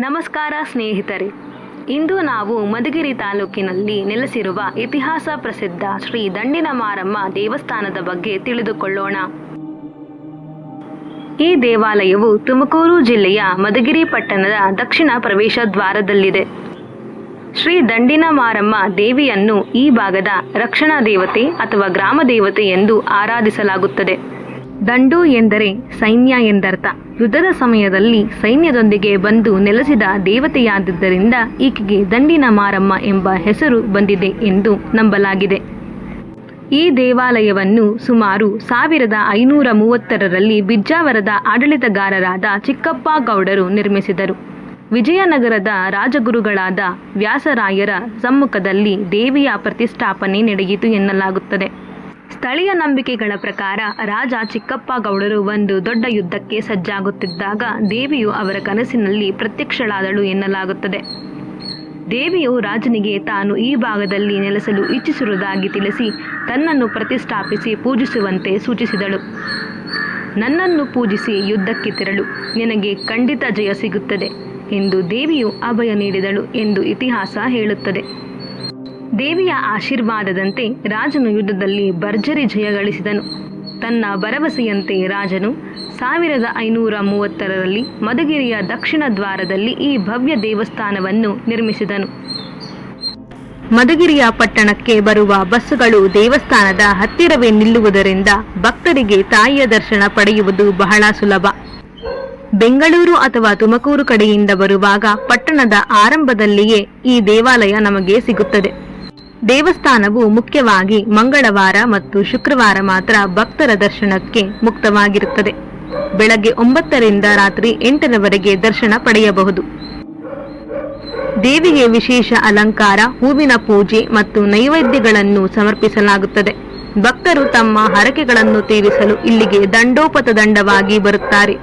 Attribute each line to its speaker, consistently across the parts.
Speaker 1: ನಮಸ್ಕಾರ ಸ್ನೇಹಿತರೆ, ಇಂದು ನಾವು ಮಧುಗಿರಿ ತಾಲೂಕಿನಲ್ಲಿ ನೆಲೆಸಿರುವ ಇತಿಹಾಸ ಪ್ರಸಿದ್ಧ ಶ್ರೀ ದಂಡಿನ ಮಾರಮ್ಮ ದೇವಸ್ಥಾನದ ಬಗ್ಗೆ ತಿಳಿದುಕೊಳ್ಳೋಣ. ಈ ದೇವಾಲಯವು ತುಮಕೂರು ಜಿಲ್ಲೆಯ ಮಧುಗಿರಿ ಪಟ್ಟಣದ ದಕ್ಷಿಣ ಪ್ರವೇಶ ದ್ವಾರದಲ್ಲಿದೆ. ಶ್ರೀ ದಂಡಿನ ಮಾರಮ್ಮ ದೇವಿಯನ್ನು ಈ ಭಾಗದ ರಕ್ಷಣಾ ದೇವತೆ ಅಥವಾ ಗ್ರಾಮ ದೇವತೆ ಎಂದು ಆರಾಧಿಸಲಾಗುತ್ತದೆ. ದಂಡು ಎಂದರೆ ಸೈನ್ಯ ಎಂದರ್ಥ. ಯುದ್ಧದ ಸಮಯದಲ್ಲಿ ಸೈನ್ಯದೊಂದಿಗೆ ಬಂದು ನೆಲೆಸಿದ ದೇವತೆಯಾದ್ದರಿಂದ ಈಕೆಗೆ ದಂಡಿನ ಮಾರಮ್ಮ ಎಂಬ ಹೆಸರು ಬಂದಿದೆ ಎಂದು ನಂಬಲಾಗಿದೆ. ಈ ದೇವಾಲಯವನ್ನು ಸುಮಾರು 1530ರಲ್ಲಿ ಬಿಜ್ಜಾವರದ ಆಡಳಿತಗಾರರಾದ ಚಿಕ್ಕಪ್ಪ ಗೌಡರು ನಿರ್ಮಿಸಿದರು. ವಿಜಯನಗರದ ರಾಜಗುರುಗಳಾದ ವ್ಯಾಸರಾಯರ ಸಮ್ಮುಖದಲ್ಲಿ ದೇವಿಯ ಪ್ರತಿಷ್ಠಾಪನೆ ನಡೆಯಿತು ಎನ್ನಲಾಗುತ್ತದೆ. ಸ್ಥಳೀಯ ನಂಬಿಕೆಗಳ ಪ್ರಕಾರ ರಾಜ ಚಿಕ್ಕಪ್ಪ ಗೌಡರು ಒಂದು ದೊಡ್ಡ ಯುದ್ಧಕ್ಕೆ ಸಜ್ಜಾಗುತ್ತಿದ್ದಾಗ ದೇವಿಯು ಅವರ ಕನಸಿನಲ್ಲಿ ಪ್ರತ್ಯಕ್ಷಳಾದಳು ಎನ್ನಲಾಗುತ್ತದೆ. ದೇವಿಯು ರಾಜನಿಗೆ ತಾನು ಈ ಭಾಗದಲ್ಲಿ ನೆಲೆಸಲು ಇಚ್ಛಿಸಿರುವುದಾಗಿ ತಿಳಿಸಿ ತನ್ನನ್ನು ಪ್ರತಿಷ್ಠಾಪಿಸಿ ಪೂಜಿಸುವಂತೆ ಸೂಚಿಸಿದಳು. ನನ್ನನ್ನು ಪೂಜಿಸಿ ಯುದ್ಧಕ್ಕೆ ತೆರಳು, ನಿನಗೆ ಖಂಡಿತ ಜಯ ಸಿಗುತ್ತದೆ ಎಂದು ದೇವಿಯು ಅಭಯ ನೀಡಿದಳು ಎಂದು ಇತಿಹಾಸ ಹೇಳುತ್ತದೆ. ದೇವಿಯ ಆಶೀರ್ವಾದದಂತೆ ರಾಜನು ಯುದ್ಧದಲ್ಲಿ ಭರ್ಜರಿ ಜಯ ಗಳಿಸಿದನು. ತನ್ನ ಭರವಸೆಯಂತೆ ರಾಜನು 1530ರಲ್ಲಿ ಮಧುಗಿರಿಯ ದಕ್ಷಿಣ ದ್ವಾರದಲ್ಲಿ ಈ ಭವ್ಯ ದೇವಸ್ಥಾನವನ್ನು ನಿರ್ಮಿಸಿದನು. ಮಧುಗಿರಿಯ ಪಟ್ಟಣಕ್ಕೆ ಬರುವ ಬಸ್ಸುಗಳು ದೇವಸ್ಥಾನದ ಹತ್ತಿರವೇ ನಿಲ್ಲುವುದರಿಂದ ಭಕ್ತರಿಗೆ ತಾಯಿಯ ದರ್ಶನ ಪಡೆಯುವುದು ಬಹಳ ಸುಲಭ. ಬೆಂಗಳೂರು ಅಥವಾ ತುಮಕೂರು ಕಡೆಯಿಂದ ಬರುವಾಗ ಪಟ್ಟಣದ ಆರಂಭದಲ್ಲಿಯೇ ಈ ದೇವಾಲಯ ನಮಗೆ ಸಿಗುತ್ತದೆ. ದೇವಸ್ಥಾನವು ಮುಖ್ಯವಾಗಿ ಮಂಗಳವಾರ ಮತ್ತು ಶುಕ್ರವಾರ ಮಾತ್ರ ಭಕ್ತರ ದರ್ಶನಕ್ಕೆ ಮುಕ್ತವಾಗಿರುತ್ತದೆ. ಬೆಳಗ್ಗೆ 9ರಿಂದ ರಾತ್ರಿ 8ರವರೆಗೆ ದರ್ಶನ ಪಡೆಯಬಹುದು. ದೇವಿಗೆ ವಿಶೇಷ ಅಲಂಕಾರ, ಹೂವಿನ ಪೂಜೆ ಮತ್ತು ನೈವೇದ್ಯಗಳನ್ನು ಸಮರ್ಪಿಸಲಾಗುತ್ತದೆ. ಭಕ್ತರು ತಮ್ಮ ಹರಕೆಗಳನ್ನು ತೀರಿಸಲು ಇಲ್ಲಿಗೆ ದಂಡೋಪತದಂಡವಾಗಿ ಬರುತ್ತಾರೆ.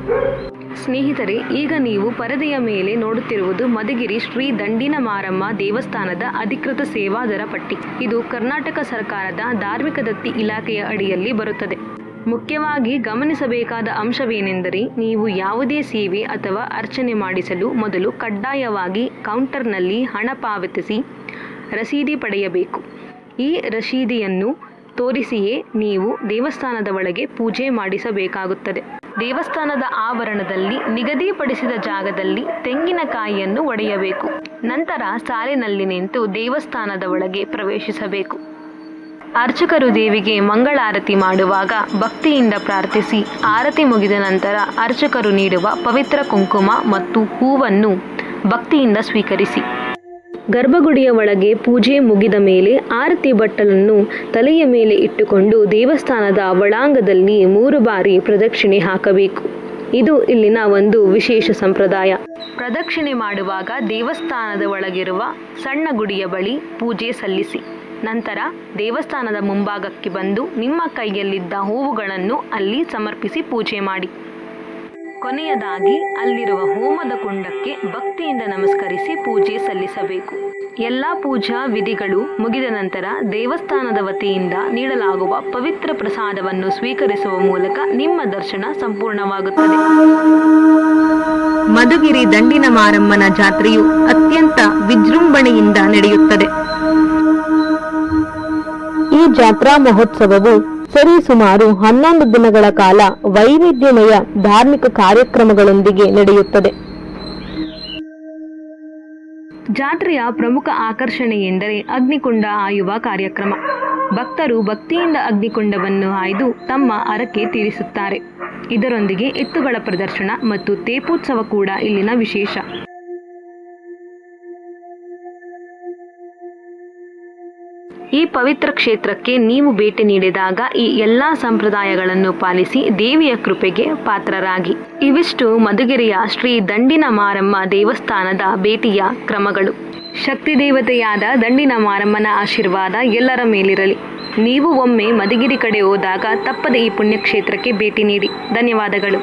Speaker 1: ಸ್ನೇಹಿತರೆ, ಈಗ ನೀವು ಪರದೆಯ ಮೇಲೆ ನೋಡುತ್ತಿರುವುದು ಮಧುಗಿರಿ ಶ್ರೀ ದಂಡಿನ ಮಾರಮ್ಮ ದೇವಸ್ಥಾನದ ಅಧಿಕೃತ ಸೇವಾ ದರ ಪಟ್ಟಿ. ಇದು ಕರ್ನಾಟಕ ಸರ್ಕಾರದ ಧಾರ್ಮಿಕ ದತ್ತಿ ಇಲಾಖೆಯ ಅಡಿಯಲ್ಲಿ ಬರುತ್ತದೆ. ಮುಖ್ಯವಾಗಿ ಗಮನಿಸಬೇಕಾದ ಅಂಶವೇನೆಂದರೆ, ನೀವು ಯಾವುದೇ ಸೇವೆ ಅಥವಾ ಅರ್ಚನೆ ಮಾಡಿಸಲು ಮೊದಲು ಕಡ್ಡಾಯವಾಗಿ ಕೌಂಟರ್ನಲ್ಲಿ ಹಣ ಪಾವತಿಸಿ ರಸೀದಿ ಪಡೆಯಬೇಕು. ಈ ರಸೀದಿಯನ್ನು ತೋರಿಸಿಯೇ ನೀವು ದೇವಸ್ಥಾನದ ಒಳಗೆ ಪೂಜೆ ಮಾಡಿಸಬೇಕಾಗುತ್ತದೆ. ದೇವಸ್ಥಾನದ ಆವರಣದಲ್ಲಿ ನಿಗದಿಪಡಿಸಿದ ಜಾಗದಲ್ಲಿ ತೆಂಗಿನಕಾಯಿಯನ್ನು ಒಡೆಯಬೇಕು. ನಂತರ ಸಾಲಿನಲ್ಲಿ ನಿಂತು ದೇವಸ್ಥಾನದ ಒಳಗೆ ಪ್ರವೇಶಿಸಬೇಕು. ಅರ್ಚಕರು ದೇವಿಗೆ ಮಂಗಳಾರತಿ ಮಾಡುವಾಗ ಭಕ್ತಿಯಿಂದ ಪ್ರಾರ್ಥಿಸಿ ಆರತಿ ಮುಗಿದ ನಂತರ ಅರ್ಚಕರು ನೀಡುವ ಪವಿತ್ರ ಕುಂಕುಮ ಮತ್ತು ಹೂವನ್ನು ಭಕ್ತಿಯಿಂದ ಸ್ವೀಕರಿಸಿ. ಗರ್ಭಗುಡಿಯ ಒಳಗೆ ಪೂಜೆ ಮುಗಿದ ಮೇಲೆ ಆರತಿ ಬಟ್ಟಲನ್ನು ತಲೆಯ ಮೇಲೆ ಇಟ್ಟುಕೊಂಡು ದೇವಸ್ಥಾನದ ಒಳಾಂಗದಲ್ಲಿ 3 ಬಾರಿ ಪ್ರದಕ್ಷಿಣೆ ಹಾಕಬೇಕು. ಇದು ಇಲ್ಲಿನ ಒಂದು ವಿಶೇಷ ಸಂಪ್ರದಾಯ. ಪ್ರದಕ್ಷಿಣೆ ಮಾಡುವಾಗ ದೇವಸ್ಥಾನದ ಒಳಗಿರುವ ಸಣ್ಣ ಗುಡಿಯ ಬಳಿ ಪೂಜೆ ಸಲ್ಲಿಸಿ ನಂತರ ದೇವಸ್ಥಾನದ ಮುಂಭಾಗಕ್ಕೆ ಬಂದು ನಿಮ್ಮ ಕೈಯಲ್ಲಿದ್ದ ಹೂವುಗಳನ್ನು ಅಲ್ಲಿ ಸಮರ್ಪಿಸಿ ಪೂಜೆ ಮಾಡಿ. ಕೊನೆಯದಾಗಿ ಅಲ್ಲಿರುವ ಹೋಮದ ಕುಂಡಕ್ಕೆ ಭಕ್ತಿಯಿಂದ ನಮಸ್ಕರಿಸಿ ಪೂಜೆ ಸಲ್ಲಿಸಬೇಕು. ಎಲ್ಲ ಪೂಜಾ ವಿಧಿಗಳು ಮುಗಿದ ನಂತರ ದೇವಸ್ಥಾನದ ವತಿಯಿಂದ ನೀಡಲಾಗುವ ಪವಿತ್ರ ಪ್ರಸಾದವನ್ನು ಸ್ವೀಕರಿಸುವ ಮೂಲಕ ನಿಮ್ಮ ದರ್ಶನ ಸಂಪೂರ್ಣವಾಗುತ್ತದೆ. ಮಧುಗಿರಿ ದಂಡಿನ ಮಾರಮ್ಮನ ಜಾತ್ರೆಯು ಅತ್ಯಂತ ವಿಜೃಂಭಣೆಯಿಂದ ನಡೆಯುತ್ತದೆ. ಈ ಜಾತ್ರಾ ಮಹೋತ್ಸವವು ಸರಿಸುಮಾರು 11 ದಿನಗಳ ಕಾಲ ವೈವಿಧ್ಯಮಯ ಧಾರ್ಮಿಕ ಕಾರ್ಯಕ್ರಮಗಳೊಂದಿಗೆ ನಡೆಯುತ್ತದೆ. ಜಾತ್ರೆಯ ಪ್ರಮುಖ ಆಕರ್ಷಣೆ ಎಂದರೆ ಅಗ್ನಿಕುಂಡ ಆಯುವ ಕಾರ್ಯಕ್ರಮ. ಭಕ್ತರು ಭಕ್ತಿಯಿಂದ ಅಗ್ನಿಕುಂಡವನ್ನು ಆಯ್ದು ತಮ್ಮ ಹರಕೆ ತೀರಿಸುತ್ತಾರೆ. ಇದರೊಂದಿಗೆ ಎತ್ತುಗಳ ಪ್ರದರ್ಶನ ಮತ್ತು ತೇಪೋತ್ಸವ ಕೂಡ ಇಲ್ಲಿನ ವಿಶೇಷ. ಈ ಪವಿತ್ರ ಕ್ಷೇತ್ರಕ್ಕೆ ನೀವು ಭೇಟಿ ನೀಡಿದಾಗ ಈ ಎಲ್ಲ ಸಂಪ್ರದಾಯಗಳನ್ನು ಪಾಲಿಸಿ ದೇವಿಯ ಕೃಪೆಗೆ ಪಾತ್ರರಾಗಿ. ಇವಿಷ್ಟು ಮಧುಗಿರಿಯ ಶ್ರೀ ದಂಡಿನ ಮಾರಮ್ಮ ದೇವಸ್ಥಾನದ ಭೇಟಿಯ ಕ್ರಮಗಳು. ಶಕ್ತಿ ದೇವತೆಯಾದ ದಂಡಿನ ಮಾರಮ್ಮನ ಆಶೀರ್ವಾದ ಎಲ್ಲರ ಮೇಲಿರಲಿ. ನೀವು ಒಮ್ಮೆ ಮಧುಗಿರಿ ಕಡೆ ಹೋದಾಗ ತಪ್ಪದೆ ಈ ಪುಣ್ಯಕ್ಷೇತ್ರಕ್ಕೆ ಭೇಟಿ ನೀಡಿ. ಧನ್ಯವಾದಗಳು.